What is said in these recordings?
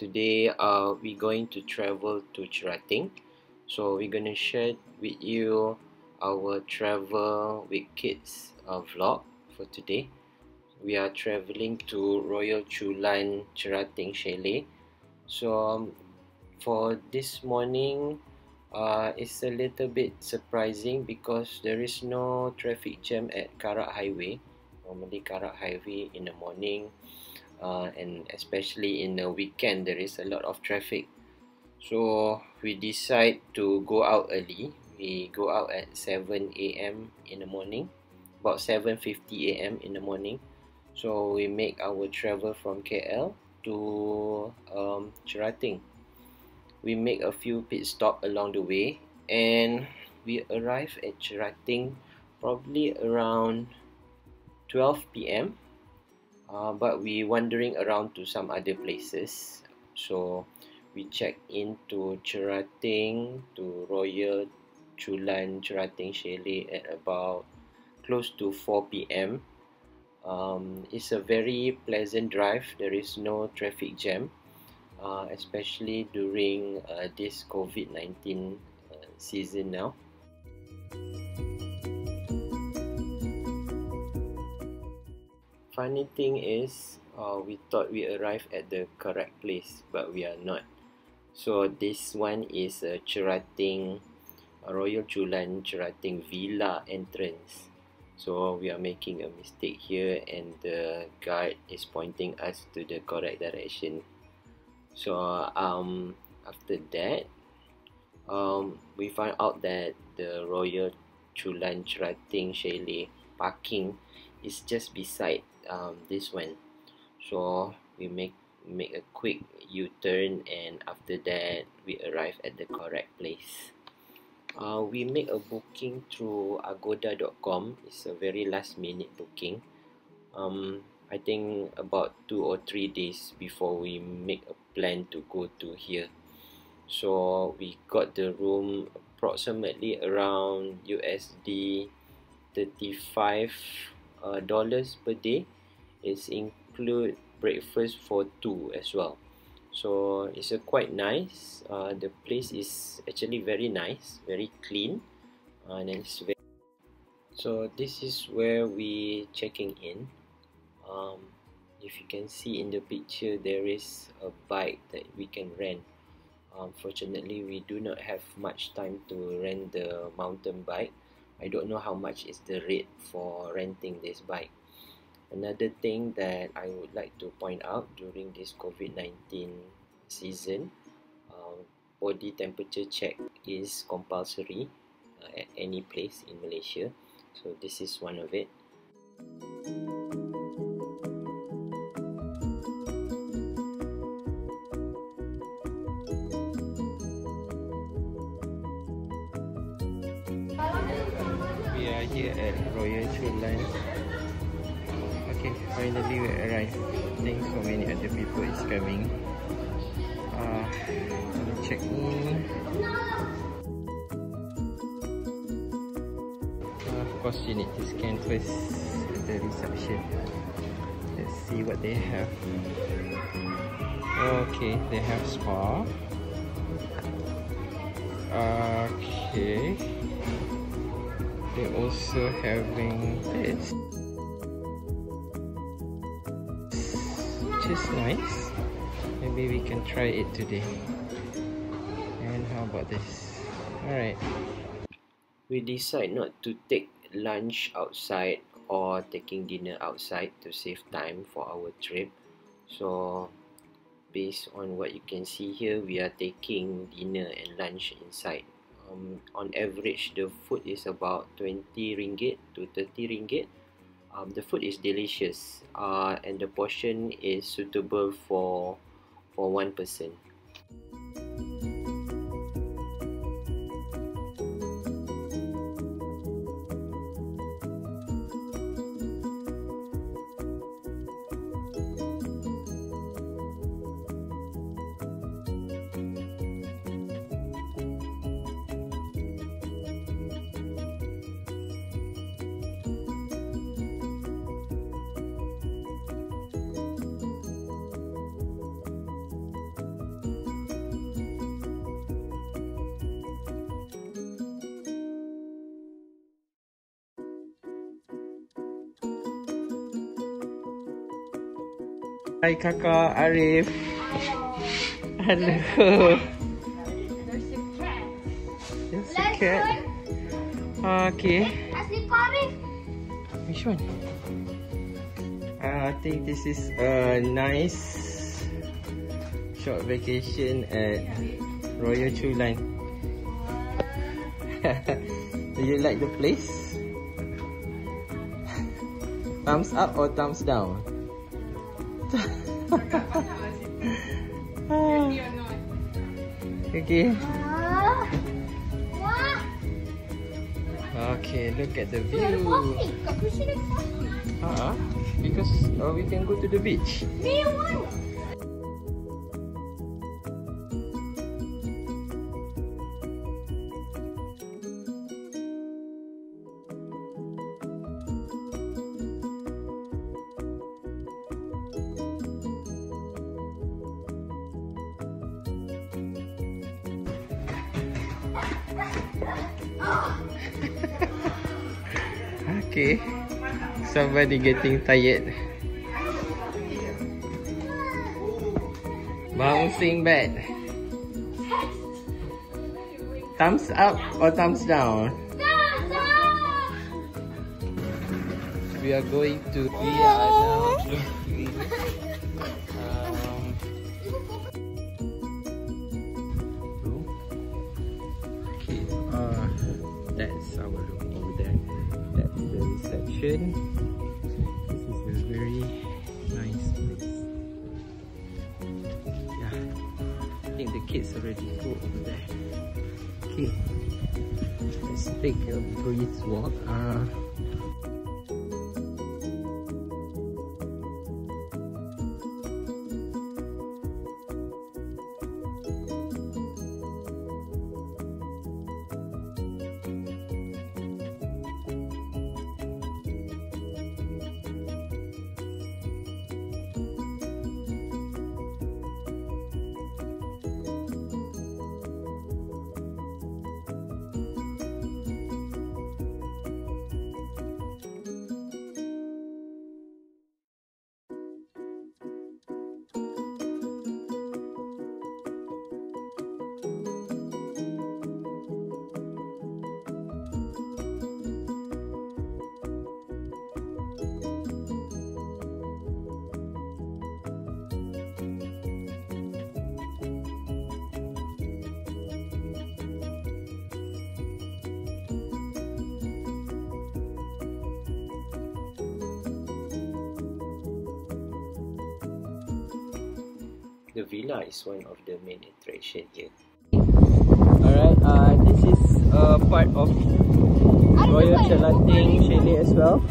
Today we're going to travel to Cherating. So we're going to share with you our travel with kids vlog for today. We are traveling to Royal Chulan Cherating Chalet. So for this morning, it's a little bit surprising because there is no traffic jam at Karak Highway. Normally Karak Highway in the morning and especially in the weekend there is a lot of traffic. So we decide to go out early. We go out at 7 a.m. in the morning, about 7:50 a.m. in the morning. So we make our travel from KL to Cherating. We make a few pit stops along the way and we arrive at Cherating probably around 12 p.m. But we wandering around to some other places. So we check into Cherating to Royal Chulan Cherating Chalet at about close to 4 p.m. It's a very pleasant drive. There is no traffic jam, especially during this COVID-19 season now. Funny thing is, we thought we arrived at the correct place, but we are not. So this one is a Cherating Royal Chulan Cherating Villa entrance. So we are making a mistake here, and the guide is pointing us to the correct direction. So after that, we find out that the Royal Chulan Cherating Chalet parking is just beside this one. So we make a quick U-turn, and after that we arrive at the correct place. We make a booking through agoda.com. It's a very last minute booking. I think about 2 or 3 days before we make a plan to go to here. So we got the room approximately around USD $35 per day. It's include breakfast for 2 as well. So it's quite nice. The place is actually very nice, very clean, and it's very. So this is where we checking in. If you can see in the picture, there is a bike that we can rent. Unfortunately, we do not have much time to rent the mountain bike. I don't know how much is the rate for renting this bike. Another thing that I would like to point out during this COVID-19 season, body temperature check is compulsory at any place in Malaysia. So this is one of it. We are here at Royal Chulan. Okay, finally we arrived. I think so many other people is coming. Let me check in. Of course you need to scan first at the reception. Let's see what they have. Okay, they have spa. Okay, they're also having this, which is nice. Maybe we can try it today. And how about this? Alright, we decide not to take lunch outside or taking dinner outside to save time for our trip. So based on what you can see here, we are taking dinner and lunch inside. On average, the food is about 20 ringgit to 30 ringgit. The food is delicious, and the portion is suitable for one person. Hai kakak Arif. Hello. There's a cat. Okay. Asli Arif. Which one? I think this is a nice short vacation at Royal Chulan. Do you like the place? Thumbs up or thumbs down? Okay. Okay, look at the view. Because we can go to the beach. Okay, somebody getting tired. Bouncing back. Thumbs up or thumbs down? Thumbs up! We are going to. We are now looking. Okay. That's our room over there. That's the reception. This is a very nice place. Yeah, I think the kids already go over there. Okay, let's take a brief walk. The villa is one of the main attraction here. Alright, this is part of Royal Cherating chalet as well.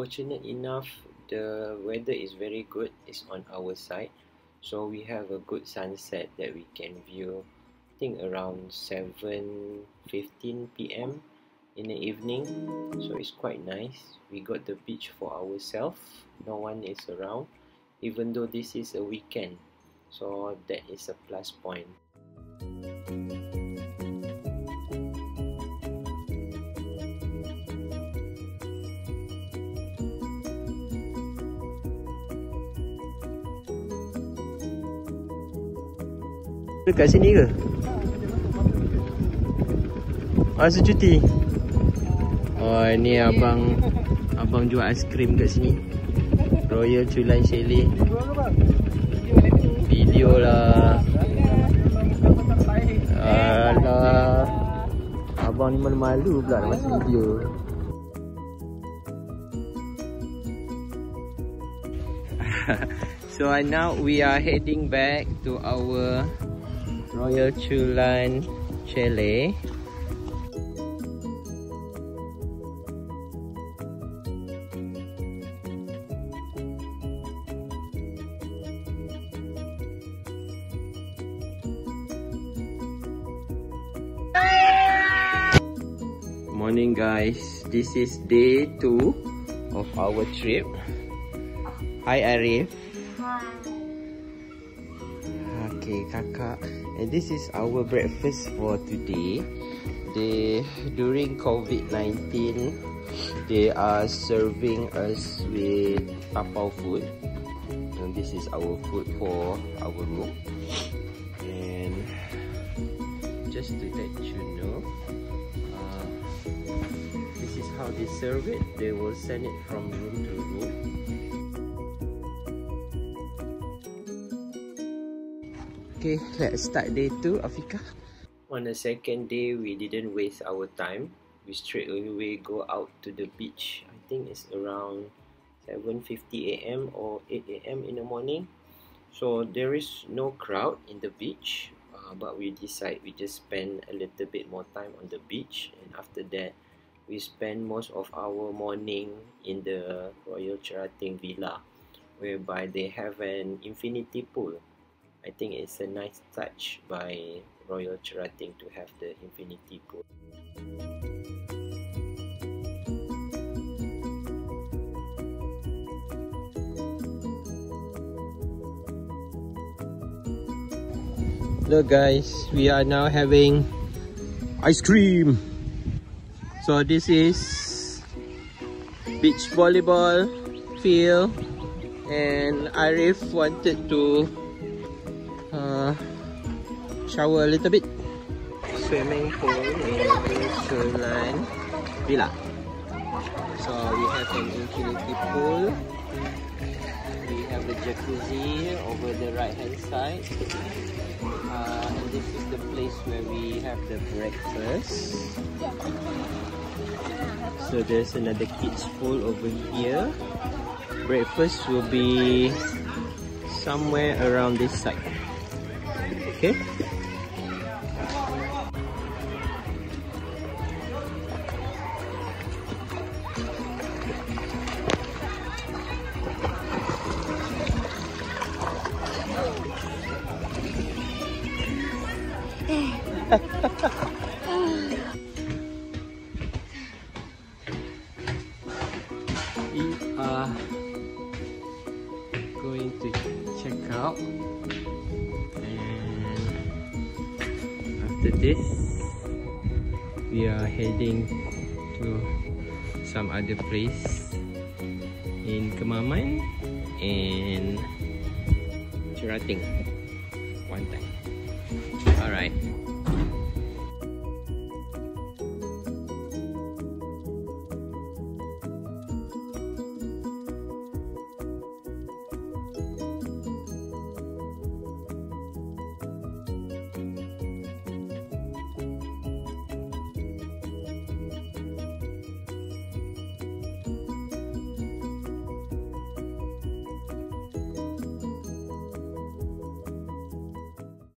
Fortunate enough, the weather is very good. It's on our side, so we have a good sunset that we can view. I think around 7:15 p.m. in the evening, so it's quite nice. We got the beach for ourselves. No one is around, even though this is a weekend, so that is a plus point. Dekat sini ke? Masa cuti. Oh, ini abang jual aiskrim kat sini. Royal Chulan Cherating. Video lah. Alah. Abang ni malu pula nak masuk video. So now we are heading back to our Royal Chulan Cherating. Morning guys, this is day 2 of our trip. Hi Arif. Okay, kakak. And this is our breakfast for today. During COVID-19, they are serving us with tapau food. And this is our food for our room. And just to let you know, this is how they serve it. They will send it from room to room. Okay, let's start day 2, Afika. On the second day, we didn't waste our time. We straight away go out to the beach. I think it's around 7:50 a.m. or 8 a.m. in the morning. So there is no crowd in the beach, but we decide we just spend a little bit more time on the beach, and after that, we spend most of our morning in the Royal Cherating Villa, whereby they have an infinity pool. I think it's a nice touch by Royal Cherating to have the infinity pool. Look guys, we are now having ice cream. So this is beach volleyball field, and Arif wanted to shower a little bit. Swimming pool in Chulan Villa. So we have an infinity pool. We have the jacuzzi over the right hand side. And this is the place where we have the breakfast. So there's another kids pool over here. Breakfast will be somewhere around this side. Okay. We are going to check out, and after this we are heading to some other place in Kemaman and Cherating one time. Alright.